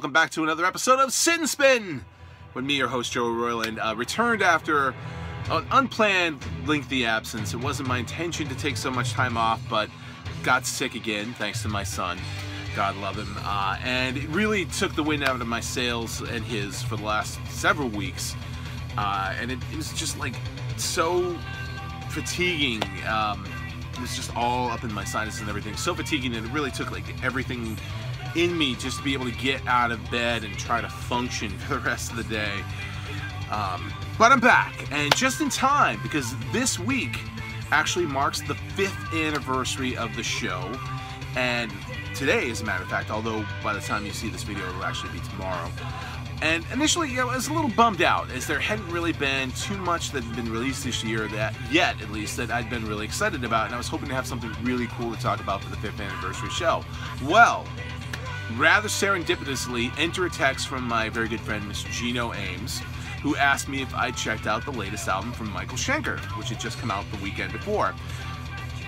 welcome back to another episode of Sit and Spin, when me, your host, Joe Royland, returned after an unplanned, lengthy absence. It wasn't my intention to take so much time off, but got sick again, thanks to my son. God love him. And it really took the wind out of my sails and his for the last several weeks. And it was just like so fatiguing. It was just all up in my sinuses and everything. So fatiguing that it really took like everything in me just to be able to get out of bed and try to function for the rest of the day. But I'm back, and just in time, because this week actually marks the 5th anniversary of the show. And today, as a matter of fact, although by the time you see this video, it'll actually be tomorrow. And initially, I was a little bummed out, as there hadn't really been too much that had been released this year, at least, that I'd been really excited about, and I was hoping to have something really cool to talk about for the 5th anniversary show. Well, rather serendipitously, enter a text from my very good friend, Mr. Gino Ames, who asked me if I'd checked out the latest album from Michael Schenker, which had just come out the weekend before.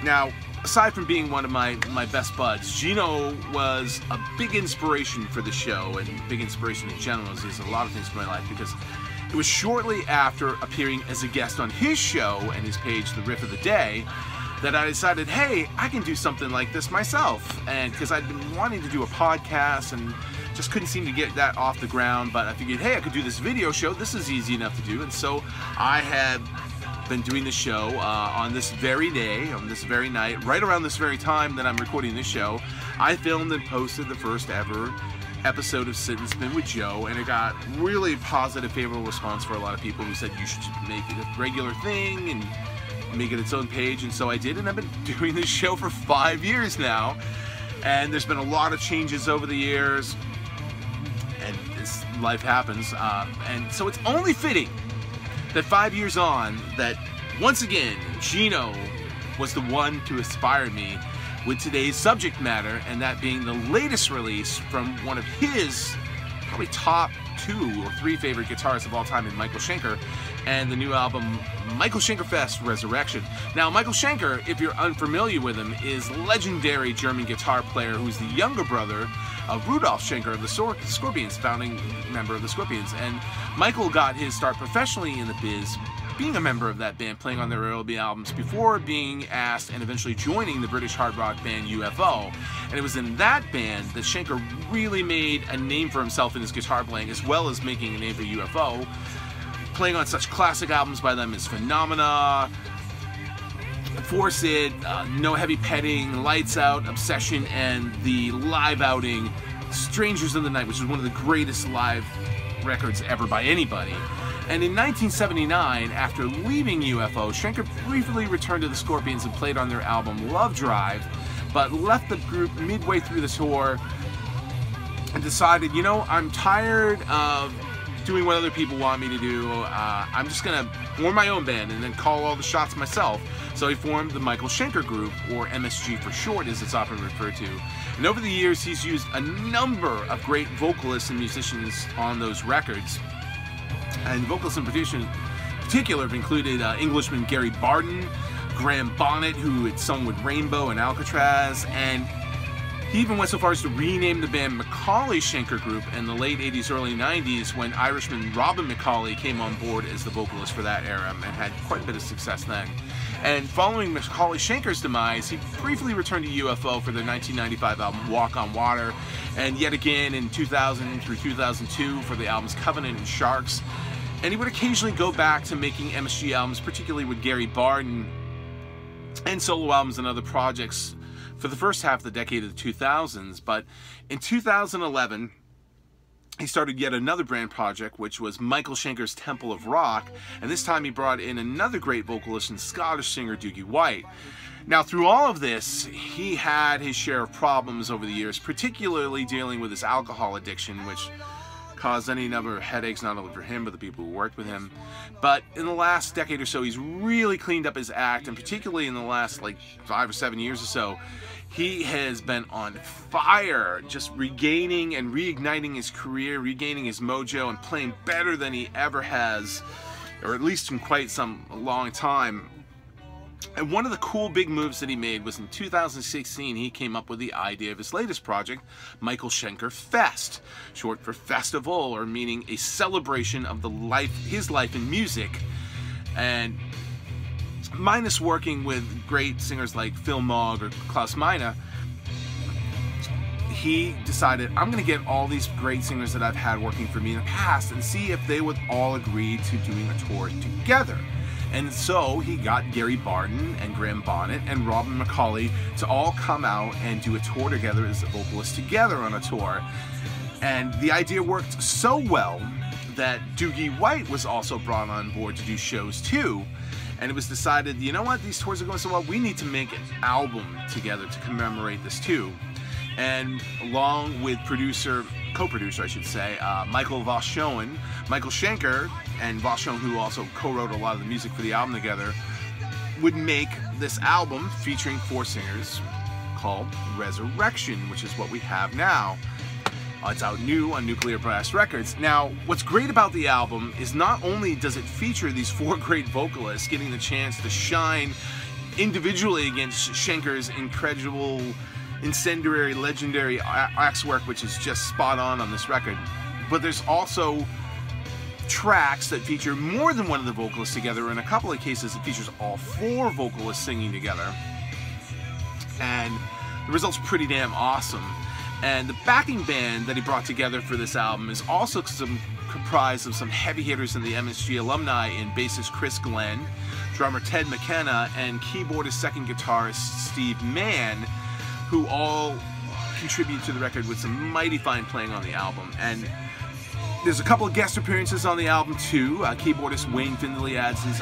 Now, aside from being one of my best buds, Gino was a big inspiration for the show, and big inspiration in general is a lot of things for my life, because it was shortly after appearing as a guest on his show and his page, The Riff of the Day, that I decided, hey, I can do something like this myself. And because I'd been wanting to do a podcast and just couldn't seem to get that off the ground, but I figured, hey, I could do this video show. This is easy enough to do. And so I had been doing the show on this very day, on this very night, right around this very time that I'm recording this show. I filmed and posted the first ever episode of Sit and Spin with Joe, and it got really positive, favorable response for a lot of people who said you should make it a regular thing and make it its own page. And so I did, and I've been doing this show for 5 years now, and there's been a lot of changes over the years, and life happens, and so it's only fitting that 5 years on, that once again, Gino was the one to inspire me with today's subject matter, and that being the latest release from one of his probably top 2 or 3 favorite guitarists of all time in Michael Schenker, and the new album, Michael Schenker Fest, Resurrection. Now, Michael Schenker, if you're unfamiliar with him, is legendary German guitar player who's the younger brother of Rudolf Schenker of the Scorpions, founding member of the Scorpions. And Michael got his start professionally in the biz, being a member of that band, playing on their early albums before being asked and eventually joining the British hard rock band UFO. And it was in that band that Schenker really made a name for himself in his guitar playing, as well as making a name for UFO, playing on such classic albums by them as Phenomena, Force It, No Heavy Petting, Lights Out, Obsession, and the live outing Strangers in the Night, which is one of the greatest live records ever by anybody. And in 1979, after leaving UFO, Schenker briefly returned to the Scorpions and played on their album Love Drive, but left the group midway through the tour and decided, you know, I'm tired of doing what other people want me to do. I'm just gonna form my own band and then call all the shots myself. So he formed the Michael Schenker Group, or MSG for short, as it's often referred to. And over the years, he's used a number of great vocalists and musicians on those records. And vocalists in particular have included Englishman Gary Barden, Graham Bonnet, who had sung with Rainbow and Alcatraz, and he even went so far as to rename the band McAuley Schenker Group in the late 80s, early 90s, when Irishman Robin McAuley came on board as the vocalist for that era and had quite a bit of success then. And following McAuley Schenker's demise, he briefly returned to UFO for their 1995 album Walk on Water, and yet again in 2000 through 2002 for the albums Covenant and Sharks. And he would occasionally go back to making MSG albums, particularly with Gary Barden, and solo albums and other projects for the first half of the decade of the 2000s. But in 2011, he started yet another brand project, which was Michael Schenker's Temple of Rock, and this time he brought in another great vocalist and Scottish singer, Doogie White. Now, through all of this, he had his share of problems over the years, particularly dealing with his alcohol addiction, which caused any number of headaches, not only for him, but the people who worked with him. But in the last decade or so, he's really cleaned up his act, and particularly in the last, like, 5 or 7 years or so, he has been on fire, just regaining and reigniting his career, regaining his mojo, and playing better than he ever has, or at least in quite some long time. And one of the cool big moves that he made was in 2016, he came up with the idea of his latest project, Michael Schenker Fest, short for festival, or meaning a celebration of his life in music. And minus working with great singers like Phil Mogg or Klaus Meine, he decided, I'm going to get all these great singers that I've had working for me in the past and see if they would all agree to doing a tour together. And so he got Gary Barden and Graham Bonnet and Robin McAuley to all come out and do a tour together as vocalists together on a tour. And the idea worked so well that Doogie White was also brought on board to do shows too. And it was decided, you know what, these tours are going so well, we need to make an album together to commemorate this too. And along with co-producer I should say, Michael Schenker, and Vachon, who also co-wrote a lot of the music for the album together, would make this album featuring 4 singers called Resurrection, which is what we have now. It's out new on Nuclear Blast Records. Now, what's great about the album is not only does it feature these 4 great vocalists getting the chance to shine individually against Schenker's incredible, incendiary, legendary axe work, which is just spot on this record, but there's also tracks that feature more than one of the vocalists together. In a couple of cases, it features all 4 vocalists singing together, and the result's pretty damn awesome. And the backing band that he brought together for this album is also comprised of some heavy hitters in the MSG alumni in bassist Chris Glenn, drummer Ted McKenna, and keyboardist second guitarist Steve Mann, who all contribute to the record with some mighty fine playing on the album. And there's a couple of guest appearances on the album too. Keyboardist Wayne Findlay adds his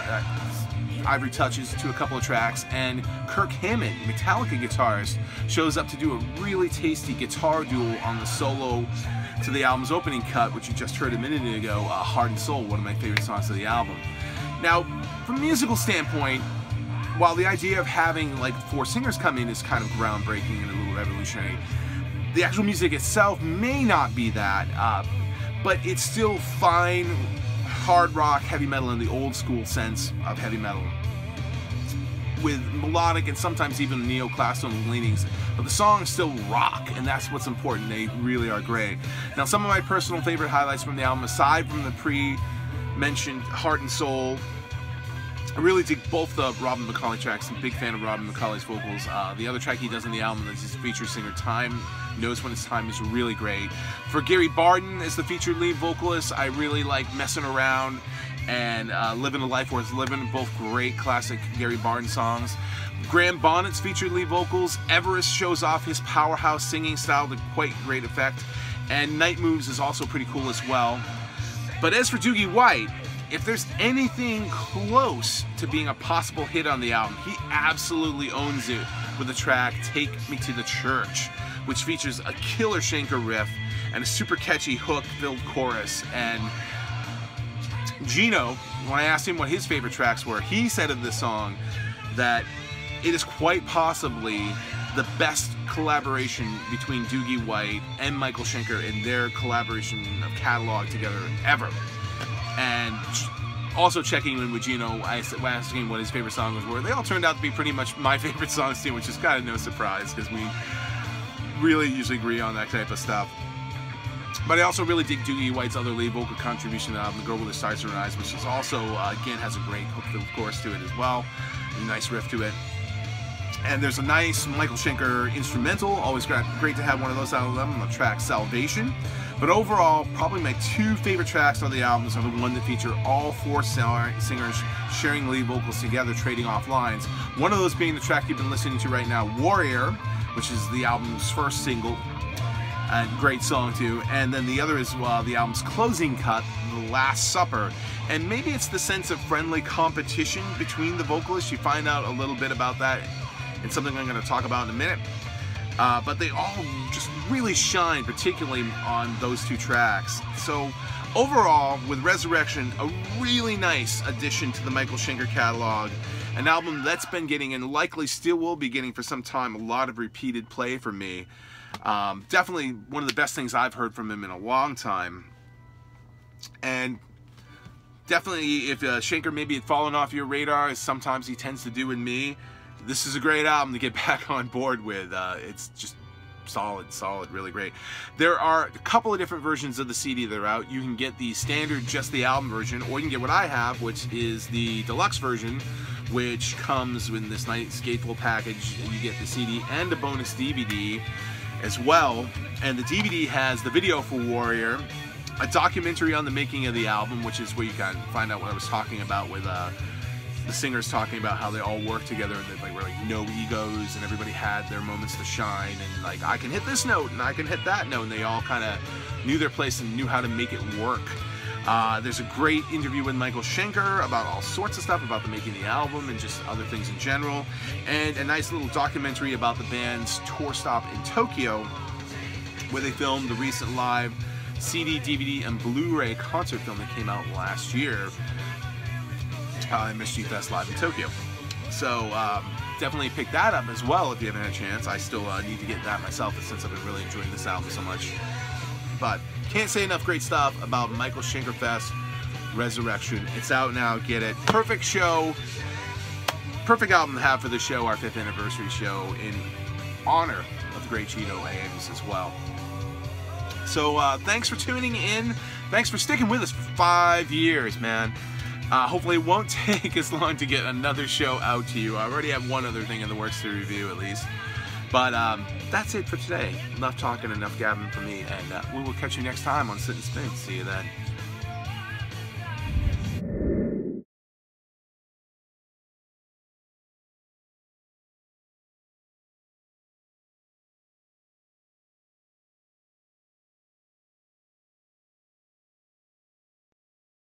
ivory touches to a couple of tracks, and Kirk Hammett, Metallica guitarist, shows up to do a really tasty guitar duel on the solo to the album's opening cut, which you just heard a minute ago, Heart and Soul, one of my favorite songs of the album. Now, from a musical standpoint, while the idea of having like 4 singers come in is kind of groundbreaking and a little revolutionary, the actual music itself may not be that, but it's still fine hard rock, heavy metal in the old school sense of heavy metal, with melodic and sometimes even neoclassical leanings, but the songs still rock, and that's what's important. They really are great. Now, some of my personal favorite highlights from the album, aside from the pre-mentioned Heart and Soul, I really dig both the Robin McAuley tracks. I'm a big fan of Robin McAuley's vocals. The other track he does on the album is his featured singer, Time Knows When It's Time, is really great. For Gary Barden as the featured lead vocalist, I really like Messing Around and Living a Life Worth Living, both great classic Gary Barden songs. Graham Bonnet's featured lead vocals, Everest shows off his powerhouse singing style to quite great effect, and Night Moves is also pretty cool as well. But as for Doogie White, if there's anything close to being a possible hit on the album, he absolutely owns it with the track Take Me to the Church, which features a killer Schenker riff and a super catchy hook-filled chorus. And Gino, when I asked him what his favorite tracks were, he said of this song that it is quite possibly the best collaboration between Doogie White and Michael Schenker in their collaboration of catalog together ever. And also checking in with Gino, asking him what his favorite songs were. They all turned out to be pretty much my favorite songs too, which is kind of no surprise because we really usually agree on that type of stuff. But I also really dig Doogie White's other lead vocal contribution to the album, The Girl with the Stars in Her Eyes, which is also, again, has a great hook-filled chorus to it as well. A nice riff to it. And there's a nice Michael Schenker instrumental. Always great to have one of those out of them on the track Salvation. But overall, probably my 2 favorite tracks on the albums are the one that feature all 4 singers sharing lead vocals together, trading off lines. One of those being the track you've been listening to right now, Warrior, which is the album's first single, and great song too. And then the other is the album's closing cut, The Last Supper. And maybe it's the sense of friendly competition between the vocalists. You find out a little bit about that in something I'm going to talk about in a minute. But they all just really shine, particularly on those 2 tracks. So overall, with Resurrection, a really nice addition to the Michael Schenker catalog. An album that's been getting, and likely still will be getting for some time, a lot of repeated play from me. Definitely one of the best things I've heard from him in a long time. And definitely, if Schenker maybe had fallen off your radar, as sometimes he tends to do in me, this is a great album to get back on board with. It's just solid, really great. There are a couple of different versions of the CD that are out. You can get the standard, just the album version, or you can get what I have, which is the deluxe version, which comes in this nice gatefold package. You get the CD and a bonus DVD as well. And the DVD has the video for Warrior, a documentary on the making of the album, which is where you can find out what I was talking about with the singers talking about how they all work together and they were like no egos and everybody had their moments to shine, and like I can hit this note and I can hit that note, and they all kind of knew their place and knew how to make it work. There's a great interview with Michael Schenker about all sorts of stuff about the making of the album and just other things in general, and a nice little documentary about the band's tour stop in Tokyo, where they filmed the recent live CD, DVD, and Blu-ray concert film that came out last year, MSG Fest Live in Tokyo. So definitely pick that up as well if you haven't had a chance. I still need to get that myself since I've been really enjoying this album so much. But can't say enough great stuff about Michael Schenker Fest Resurrection. It's out now, get it. Perfect show, perfect album to have for the show, our 5th anniversary show, in honor of the great Gino Ames as well. So thanks for tuning in. Thanks for sticking with us for 5 years, man. Hopefully it won't take as long to get another show out to you. I already have one other thing in the works to review at least. But that's it for today. Enough talking, enough gabbing for me, and we will catch you next time on Sit and Spin. See you then.